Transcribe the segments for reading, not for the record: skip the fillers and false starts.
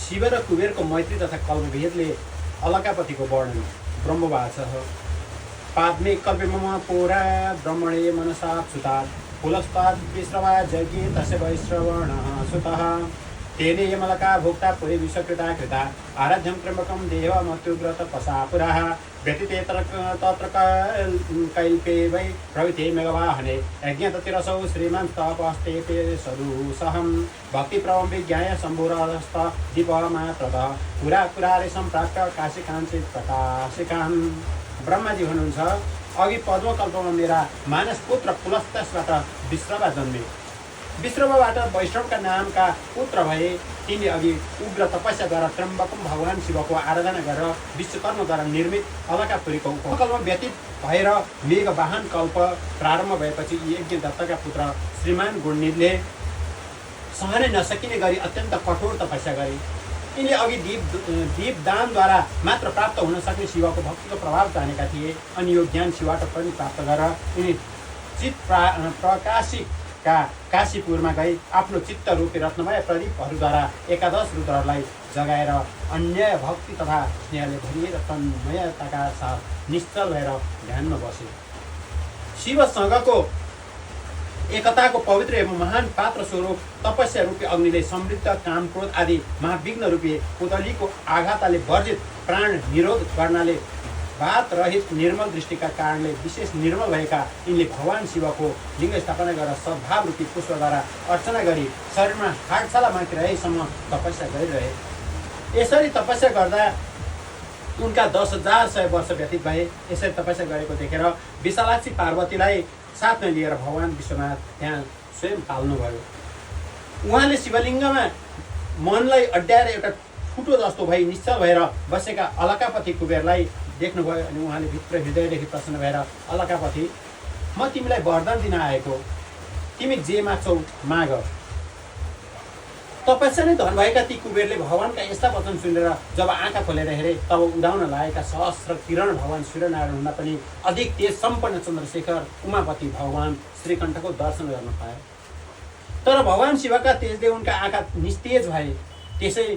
शिव र कुबेरको मैत्री तथा कल्पभेदले अलकापतिको वर्णन ब्रह्मवाच पाद्मे कल्पे मम पुरा ब्रह्मणे मनसा सुतात् पुलस्तात् विश्रवा यज्ञे तस्य वैश्रवणः सुतः तेने यमलका भोक्ता पुरी विश्वकृता कृता आराध्यं त्र्यम्बकं देवमत्युग्र तपसा पुरः व्यतीते तत्र कैल्पे वै प्रवृत्ते मेघवाहने यज्ञततिरसौ श्रीमन् तपस्ते सदुसहं भक्तिप्रवं विज्ञाय शम्भुरस्त दीपमात्रतः पुरारे सम्प्राप्त काशिकाञ्चित् प्रकाशिकान्। ब्रह्माजी हुनुहुन्छ अघि पद्मकल्पमा मेरा मानस पुत्र पुलस्तासबाट विश्रवा जन्मे। विश्रवाबाट वैष्णवका नामका पुत्र भए। तिनले अघि उग्र तपस्याद्वारा त्र्यम्बकम भगवान शिवको आराधना गरेर विश्वकर्मद्वारा निर्मित अलकापुरीको उपकल्प व्यतीत भएर मेघवाहन कल्प प्रारम्भ भएपछि यज्ञदत्तका पुत्र श्रीमान गुणनिधले सहनै नसकिने गरी अत्यन्त कठोर तपस्या गरे। यिनले अघि दीपदानद्वारा मात्र प्राप्त हुन सक्ने शिवको भक्तिको प्रभाव जानेका थिए अनि यो ज्ञान शिवबाट पनि प्राप्त गरेर यिनी चित्त प्रकाशिका काशीपुरमा गई आफ्नो चित्त रूपी रत्नमय प्रदीपहरूद्वारा एकादश रुद्रहरूलाई जगाएर अन्य भक्ति तथा स्नेहले भरिएर तन्मयताका साथ निश्चल भएर ध्यानमा बसे। शिवसँगको एकताको पवित्र एवं महान पात्र स्वरूप तपस्या रूपी अग्निले समृद्ध काम क्रोध आदि महाविघ्न रूपी पुतलीको आघातले वर्जित प्राण निरोध गर्नाले बात रहित निर्मल दृष्टिका कारणले विशेष निर्मल भएका यिनले भगवान शिवको लिङ्ग स्थापना गरेर सद्भाव रूपी पुष्पद्वारा अर्चना गरी शरीरमा हाडछाला बाँकी रहेसम्म तपस्या गरिरहे। यसरी तपस्या गर्दा उनका 10,100 वर्ष व्यतीत भए। यसरी तपस्या गरेको देखेर विशालाक्षी पार्वतीलाई साथमा लिएर भगवान विश्वनाथ त्यहाँ स्वयं पाल्नुभयो। उहाँले शिवलिङ्गमा मनलाई अड्याएर एउटा फुटो जस्तो भई निश्चल भएर बसेका अलकापति कुबेरलाई देख्नुभयो अनि उहाँले भित्र हृदयदेखि प्रसन्न भएर अलकापति म तिमीलाई वरदान दिन आएको, तिमी जे माग्छौ माग। तपस्या नै धन भएका ती कुबेरले भगवानका यस्ता वचन सुनेर जब आँखा खोलेर हेरे तब उदाउन लागेका सहस्र किरण भगवान सूर्यनारायणभन्दा पनि अधिक तेज सम्पन्न चन्द्रशेखर उमापति भगवान श्रीकण्ठको दर्शन गर्न पाए। तर भगवान शिवका तेजले उनका आँखा निस्तेज भए। त्यसै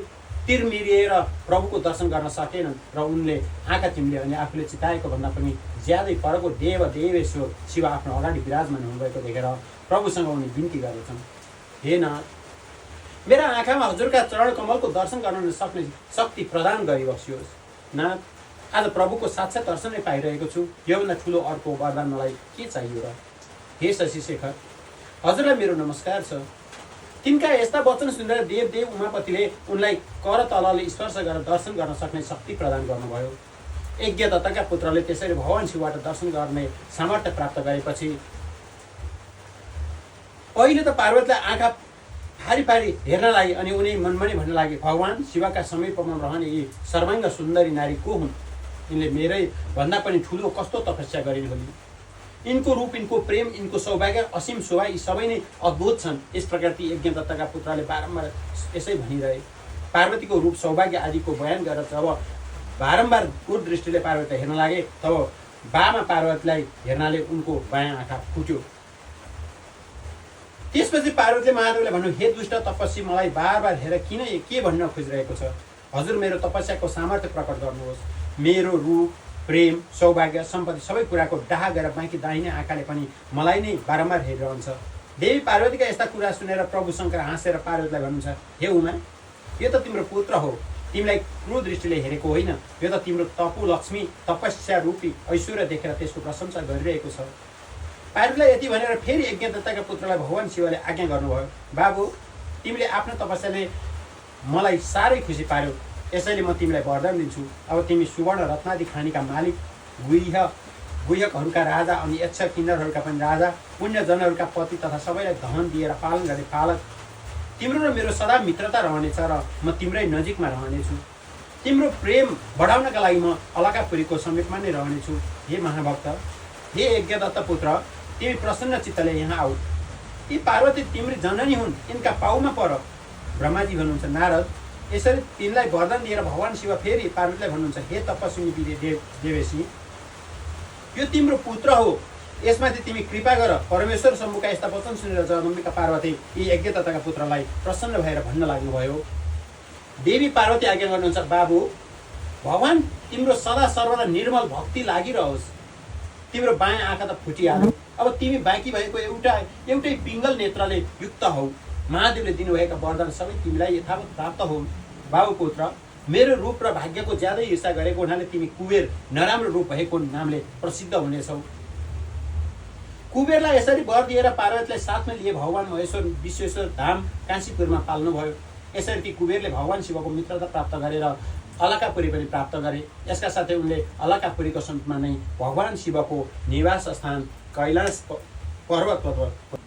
तिरमिरिएर प्रभुको दर्शन गर्न सकेनन् र उनले आँखा चिम्ले अनि आफूले चिताएको भन्दा पनि ज्यादै परको देवेश्वर शिव आफ्नो अगाडि विराजमान हुनुभएको देखेर प्रभुसँग उनी बिन्ती गरेछन्, हे नाथ, मेरा आँखामा हजुरका चरण कमलको दर्शन गर्न सक्ने शक्ति प्रदान गरिबक्सियोस्। नाथ, आज प्रभुको साक्षात् दर्शन नै पाइरहेको छु, योभन्दा ठुलो अर्को वरदान मलाई के चाहियो र? हे शशिशेखर, हजुरलाई मेरो नमस्कार छ। तिनका यस्ता वचन सुनेर देव उमापतिले उनलाई कर तलले स्पर्श गरेर दर्शन गर्न सक्ने शक्ति प्रदान गर्नुभयो। यज्ञदत्तका पुत्रले त्यसरी भगवान शिवबाट दर्शन गर्ने सामर्थ्य प्राप्त गरेपछि पहिले त पार्वतीलाई आँखा फारी हेर्न लागि अनि उनी मनमा नै भन्न लागे, भगवान शिवका समीपमा रहने यी सर्वाङ्ग सुन्दरी नारी को हुन्? यिनले मेरै भन्दा पनि ठुलो कस्तो तपस्या गरिन् होली। इनको रूप, इनको प्रेम, इनको सौभाग्य, असीम शोभा यी सबै नै अद्भुत छन्। यस प्रकार ती यज्ञदत्तका पुत्रले बारम्बार यसै भनिरहे। पार्वतीको रूप सौभाग्य आदिको बयान गरेर जब बारम्बार क्रोध दृष्टिले पार्वती हेर्न लागे तब बामा पार्वतीलाई हेर्नाले उनको बायाँ आँखा फुट्यो। त्यसपछि पार्वतीले महादेवले भन्नु, हे दुष्ट तपस्वी, मलाई बार हेर किन के भन्न खोजिरहेको छ? हजुर मेरो तपस्याको सामर्थ्य प्रकट गर्नुहोस्। मेरो रूप, प्रेम, सौभाग्य, सम्पत्ति सबै कुराको डाहा गरेर बाँकी दाहिने आँखाले पनि मलाई नै बारम्बार हेरिरहन्छ। देवी पार्वतीका यस्ता कुरा सुनेर प्रभु शङ्कर हाँसेर पार्वतीलाई भन्नुहुन्छ, हे उमा, यो त तिम्रो पुत्र हो, तिमीलाई क्रोध दृष्टिले हेरेको होइन, यो त तिम्रो तपु लक्ष्मी तपस्या रूपी ऐश्वर्य देखेर त्यसको प्रशंसा गरिरहेको छ। पार्वतीलाई यति भनेर फेरि यज्ञदत्तका पुत्रलाई भगवान शिवले आज्ञा गर्नुभयो, बाबु, तिमीले आफ्नो तपस्याले मलाई साह्रै खुसी पार्यो, यसैले म तिमीलाई वरदान दिन्छु। अब तिमी सुवर्ण रत्नादि खानीका मालिक, गुह्यकहरूका राजा अनि यक्ष किन्नरहरूका पनि राजा, पुण्यजनहरूका पति तथा सबैलाई धन दिएर पालन गर्ने पालक, तिम्रो र मेरो सदा मित्रता रहनेछ र म तिम्रै नजिकमा रहनेछु। तिम्रो प्रेम बढाउनका लागि म अलकापुरीको समीपमा नै रहनेछु। हे महाभक्त, हे यज्ञदत्त पुत्र, तिमी प्रसन्न चित्तले यहाँ आऊ। यी पार्वती तिम्री जननी हुन्, इनका पाउमा पर। ब्रह्माजी भन्नुहुन्छ, नारद, यसरी तिनलाई वरदान दिएर भगवान शिव फेरि पार्वतीलाई भन्नुहुन्छ, हे तपस्विनी देवेशी, यो तिम्रो पुत्र हो, यसमाथि तिमी कृपा गर। परमेश्वर सम्मुखका यस्ता वचन सुनेर जगदम्बिका पार्वती यी यज्ञदत्तका पुत्रलाई प्रसन्न भएर भन्न लाग्नुभयो, देवी पार्वती आज्ञा गर्नुहुन्छ, बाबु भगवान् तिम्रो सदा सर्वदा निर्मल भक्ति लागिरहोस्। तिम्रो बायाँ आँखा त फुटिहाल्यो, अब तिमी बाँकी भएको एउटै पिङ्गल नेत्रले युक्त हौ। महादेवले दिनुभएका वरदान सबै तिमीलाई यथावत प्राप्त हो। बाबु पुत्र, मेरो रूप र भाग्यको ज्यादै ईर्षा गरेको हुनाले तिमी कुबेर नराम्रो रूप भएको नामले प्रसिद्ध हुनेछौ। कुबेरलाई यसरी वर दिएर पार्वतीलाई साथमा लिए भगवान् महेश्वर विश्वेश्वर धाम काशीपुरमा पाल्नुभयो। यसरी ती कुबेरले भगवान् शिवको मित्रता प्राप्त गरेर अलकापुरी पनि प्राप्त गरे। यसका साथै उनले अलकापुरीको समीपमा नै भगवान् शिवको निवास स्थान कैलाश पर्वत